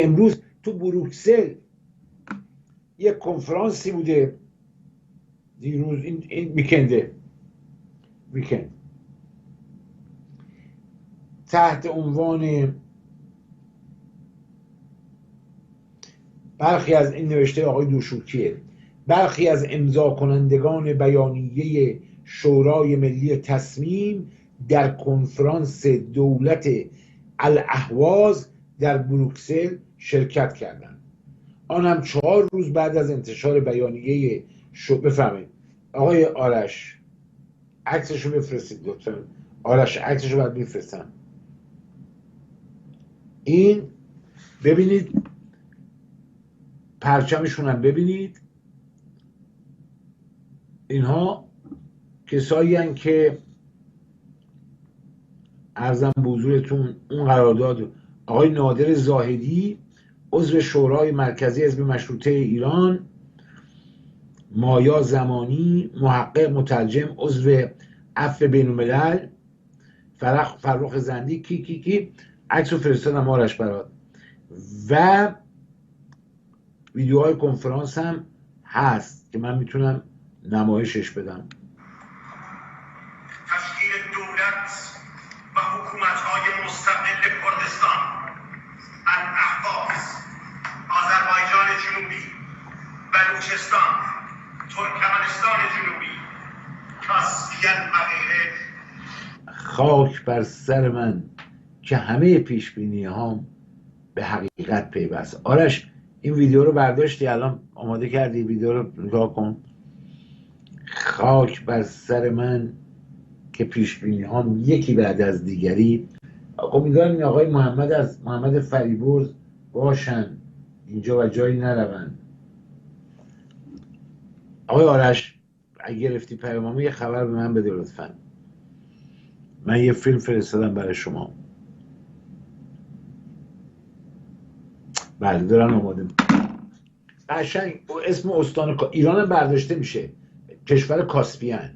امروز تو بروکسل یک کنفرانسی بوده دیروز، این ویکند تحت عنوان برخی از این نوشته آقای دوشوکیه، برخی از امضا کنندگان بیانیه شورای ملی تصمیم در کنفرانس دولت الاهواز در بروکسل شرکت کردند. آن هم 4 روز بعد از انتشار بیانیه بفهمید. آقای آرش عکسشو بفرستید لطفا. آرش عکسشو باید بفرستم. این ببینید پرچمشون هم ببینید. اینها کسایی هستند که عرضم به حضورتون اون قرارداد آقای نادر زاهدی عضو شورای مرکزی حزب مشروطه ایران، مایا زمانی محقق مترجم عضو عفو بین الملل، فرخ زندی کی عکسو فرستادم آرش برات و ویدیوهای کنفرانس هم هست که من میتونم نمایشش بدم. تشکیل دولت و حکومت‌های مستقل کردستان، الاهواز، آذربایجان جنوبی، بلوچستان، ترکمنستان جنوبی، کاسپین و غیره. خاک بر سر من که همه پیشبینی‌هام به حقیقت پیوست. آرش این ویدیو رو برداشتی الان آماده کردی؟ ویدیو رو نگاه کن. خاک بر سر من که پیشبینی‌هام یکی بعد از دیگری. امیدوارم این آقای محمد فریبرز باشن اینجا و جایی نروند. آقای آرش اگه گرفتی پیامامو یه خبر به من بده لطفا. من یه فیلم فرستادم برای شما. بله دارن آماده. قشنگ اسم استان ایران هم برداشته میشه، کشور کاسپیان.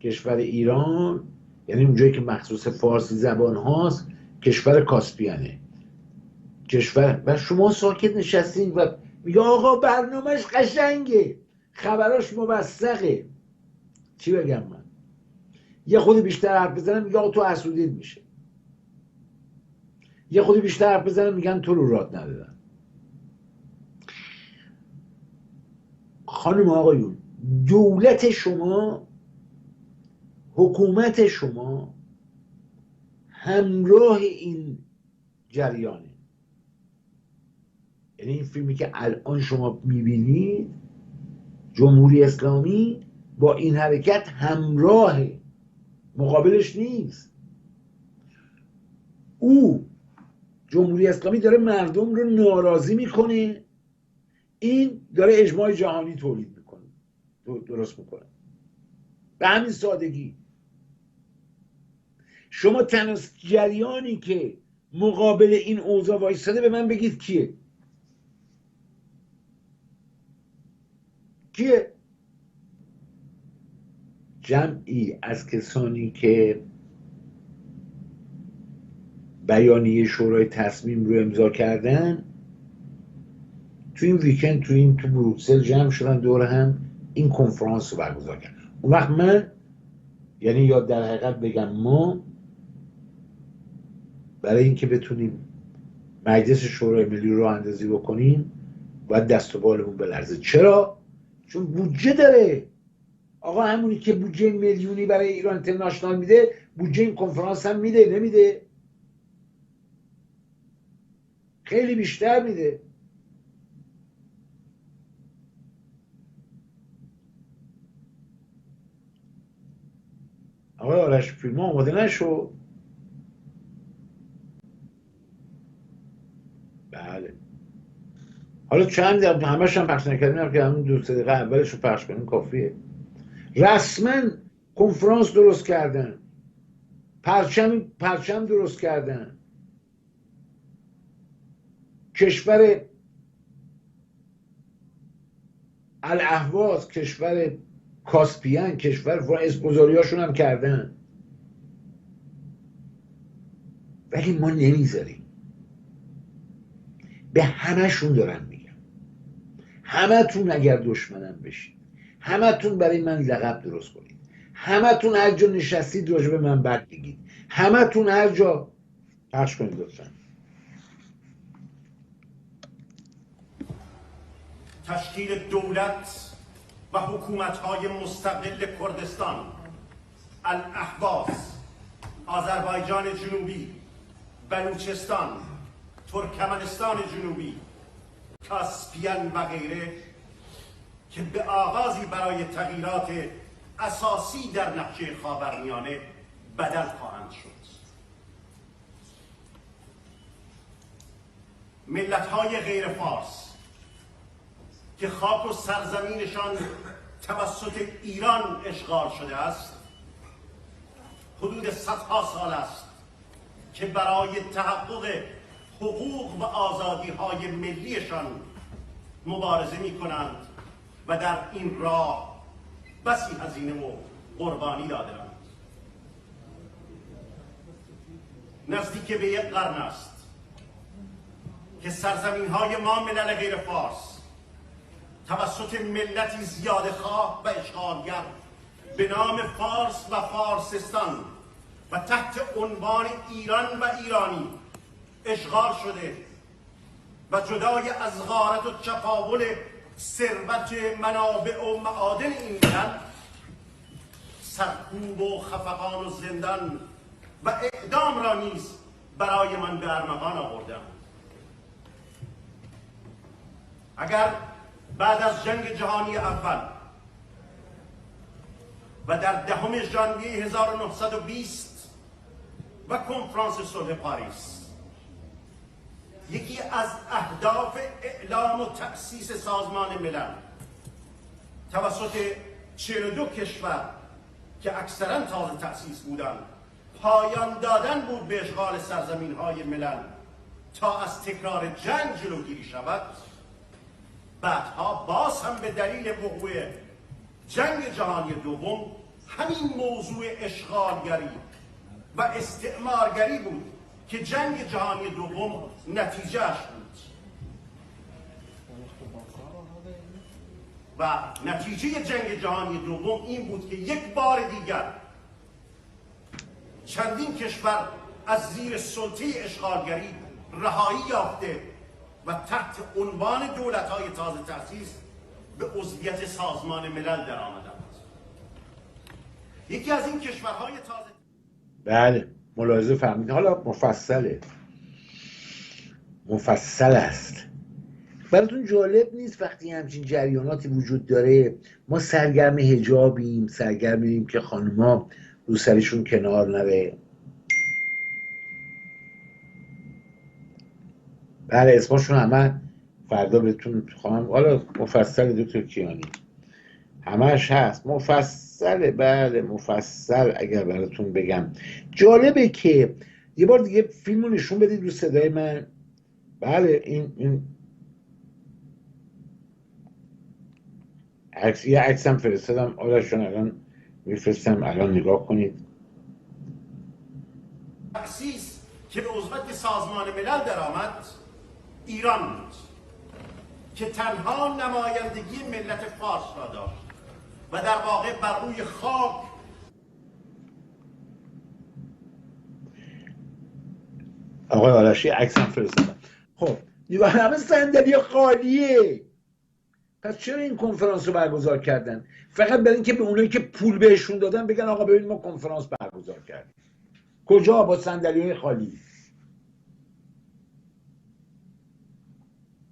کشور ایران یعنی اونجایی که مخصوص فارسی زبان هاست کشور کاسپیانه. کشور و شما ساکت نشستین و میگه آقا برنامهش قشنگه، خبراش موثقه. چی بگم من؟ یه خودی بیشتر حرف بزنم میگه آقا تو حسودیت میشه، یه خودی بیشتر حرف بزنم میگن تو رو راد ندادن. خانم آقایون، دولت شما، حکومت شما همراه این جریانه. یعنی این فیلمی که الان شما میبینید جمهوری اسلامی با این حرکت همراه، مقابلش نیست. او جمهوری اسلامی داره مردم رو ناراضی میکنه، این داره اجماع جهانی تولید میکنه، درست میکنه. به همین سادگی. شما تنها جریانی که مقابل این اوضاع وایساده به من بگید کیه؟ کیه؟ جمعی از کسانی که بیانیه شورای تصمیم رو امضا کردن تو این ویکند تو بروکسل جمع شدن دور هم این کنفرانس رو برگزار کردن. اون وقت من یعنی یا در حقیقت بگم ما برای اینکه بتونیم مجلس شورای ملی رو اندازی بکنیم باید دست و بالمون بلرزه. چرا؟ چون بودجه داره. آقا همونی که بودجه میلیونی برای ایران اینترنشنال میده بودجه این کنفرانس هم میده؟ نمیده؟ خیلی بیشتر میده. آقای آرش فیلم ها آماده نشو. بله حالا چند همش هم پخش نکردیم که همون 2 دقیقه اولش رو پخش کنیم کافیه. رسما کنفرانس درست کردن، پرچم درست کردن. کشور الاهواز، کشور کاسپیان، کشور اسپوزاری هاشون هم کردن. ولی ما نمیذاریم. به همه‌شون دارم میگم، همه‌تون اگر دشمنم بشید، همه‌تون برای من لقب درست کنید، همه‌تون هر جا نشستید راجع به من بد بگید، همه‌تون هر جا پخش کنید لطفا. تشکیل دولت و حکومت‌های مستقل کردستان، الاحواز، آذربایجان جنوبی، بلوچستان، ترکمنستان جنوبی، کاسپین و غیره که به آغازی برای تغییرات اساسی در نقشه خاورمیانه بدل خواهند شد. ملت‌های غیر فارس که خاک و سرزمینشان توسط ایران اشغال شده است، حدود صدها سال است که برای تحقق حقوق و آزادی‌های ملیشان مبارزه می‌کنند و در این راه بسی هزینه و قربانی داده‌اند. نزدیک به یک قرن است که سرزمین‌های ما ملل غیر فارس توسط ملتی زیادخواه و اشغالگر به نام فارس و فارسستان و تحت عنوان ایران و ایرانی اشغال شده و جدای از غارت و چپاول ثروت منابع و معادن این ملل سرکوب و خفقان و زندان و اعدام را نیز برای من به ارمغان آوردم. اگر بعد از جنگ جهانی اول و در 10 ژانویه 1920 و کنفرانس صلح پاریس یکی از اهداف اعلام و تأسیس سازمان ملل توسط 42 کشور که اکثرا تازه تأسیس بودند پایان دادن بود به اشغال سرزمین‌های ملل تا از تکرار جنگ جلوگیری شود، بعدها باز هم به دلیل وقوع جنگ جهانی دوم همین موضوع اشغالگری و استعمارگری بود که جنگ جهانی دوم نتیجهش بود و نتیجه جنگ جهانی دوم این بود که یک بار دیگر چندین کشور از زیر سلطه اشغالگری رهایی یافته و تحت عنوان دولت‌های تازه تأسیس به عضویت سازمان ملل در آمدند. یکی از این کشورهای تازه بله ملاحظه فهمید. حالا مفصل است. براتون جالب نیست وقتی همچین جریاناتی وجود داره ما سرگرم حجابیم، سرگرمیم که خانوما رو سرشون کنار نره؟ بله اسمشون همه فردا بهتون خواهم، حالا مفصل دکتر کیانی همش هست، مفصله. بله مفصل. اگر براتون بگم جالبه که یه بار دیگه فیلمو نشون بدید رو صدای من. بله این عکس، یه عکسم فرستادم آرشون، الان میفرستم، الان نگاه کنید. تأسیس که به عضویت سازمان ملل درآمد ایران بود که تنها نمایندگی ملت فارس را داشت و در واقع بر روی خاک آقای آرشی عکسم فرستادم. خب دیگه همه صندلی خالیه، پس چرا این کنفرانس رو برگزار کردن؟ فقط برای اینکه به اونایی که پول بهشون دادن بگن آقا ببین ما کنفرانس برگزار کردیم. کجا؟ با صندلی‌های خالی.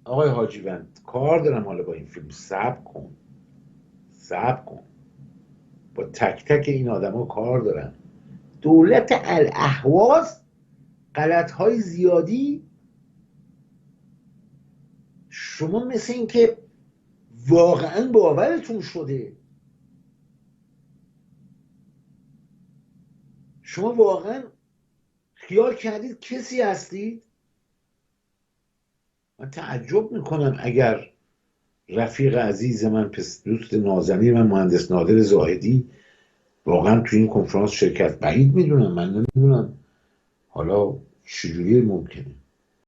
آقای حاجیوند کار دارم حالا با این فیلم. صبر کن. با تک تک این آدما کار دارم. دولت الاهواز غلط‌های زیادی. شما مثل این که واقعا باورتون شده، شما واقعا خیال کردید کسی هستید؟ من تعجب میکنم اگر رفیق عزیز من، دوست نازنین من، مهندس نادر زاهدی واقعا توی این کنفرانس شرکت، بعید میدونم، من نمیدونم حالا چجوری ممکنه.